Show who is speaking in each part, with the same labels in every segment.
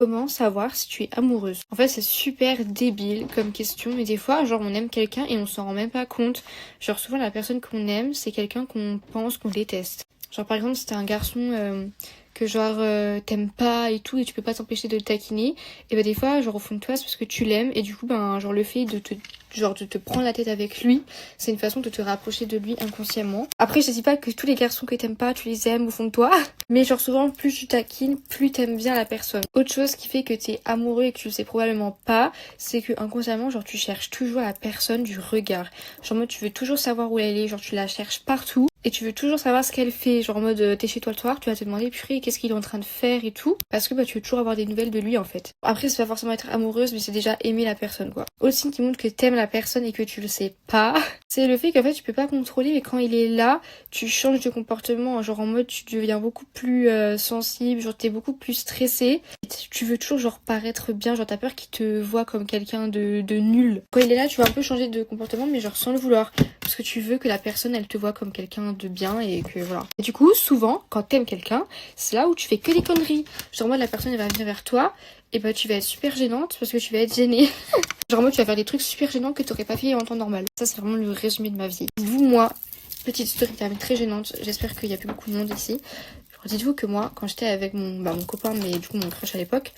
Speaker 1: Comment savoir si tu es amoureuse? En fait, c'est super débile comme question, mais des fois, genre, on aime quelqu'un et on s'en rend même pas compte. Genre, souvent, la personne qu'on aime, c'est quelqu'un qu'on pense qu'on déteste. Genre, par exemple, si t'es un garçon que, genre, t'aimes pas et tout, et tu peux pas t'empêcher de le taquiner, et ben, des fois, genre, au fond de toi, c'est parce que tu l'aimes, et du coup, ben, genre, le fait de te prendre la tête avec lui, c'est une façon de te rapprocher de lui inconsciemment. Après, je dis pas que tous les garçons que t'aimes pas, tu les aimes au fond de toi, mais genre souvent, plus tu taquines, plus t'aimes bien la personne. Autre chose qui fait que t'es amoureux et que tu le sais probablement pas, c'est que inconsciemment, genre tu cherches toujours la personne du regard. Genre en mode, tu veux toujours savoir où elle est, genre tu la cherches partout. Et tu veux toujours savoir ce qu'elle fait, genre en mode t'es chez toi le soir, tu vas te demander purée qu'est-ce qu'il est en train de faire et tout, parce que bah tu veux toujours avoir des nouvelles de lui en fait. Après c'est pas forcément être amoureuse, mais c'est déjà aimer la personne quoi. Autre signe qui montre que t'aimes la personne et que tu le sais pas, c'est le fait qu'en fait tu peux pas contrôler, mais quand il est là, tu changes de comportement, genre en mode tu deviens beaucoup plus sensible, genre t'es beaucoup plus stressée, et tu veux toujours genre paraître bien, genre t'as peur qu'il te voit comme quelqu'un de nul. Quand il est là tu vas un peu changer de comportement, mais genre sans le vouloir, parce que tu veux que la personne elle te voit comme quelqu'un de bien et que voilà. Et du coup souvent quand t'aimes quelqu'un, c'est là où tu fais que des conneries, genre moi la personne elle va venir vers toi et bah tu vas être super gênante parce que tu vas être gênée. Genre moi tu vas faire des trucs super gênants que t'aurais pas fait en temps normal. Ça c'est vraiment le résumé de ma vie. Dites-vous moi, petite story quand même très gênante, j'espère qu'il y a plus beaucoup de monde ici. Dites-vous que moi quand j'étais avec mon copain, mais du coup mon crush à l'époque,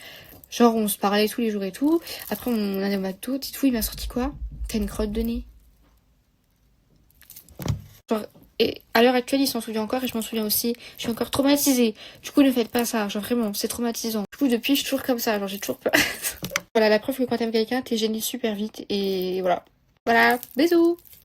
Speaker 1: genre on se parlait tous les jours et tout, après on allait au McDo, dites-vous il m'a sorti quoi? T'as une crotte de nez. Genre, et à l'heure actuelle, il s'en souvient encore et je m'en souviens aussi. Je suis encore traumatisée. Du coup, ne faites pas ça. Genre, vraiment, c'est traumatisant. Du coup, depuis, je suis toujours comme ça. Genre, j'ai toujours peur. Voilà, la preuve que quand t'aimes quelqu'un, t'es gêné super vite. Et voilà. Voilà, bisous!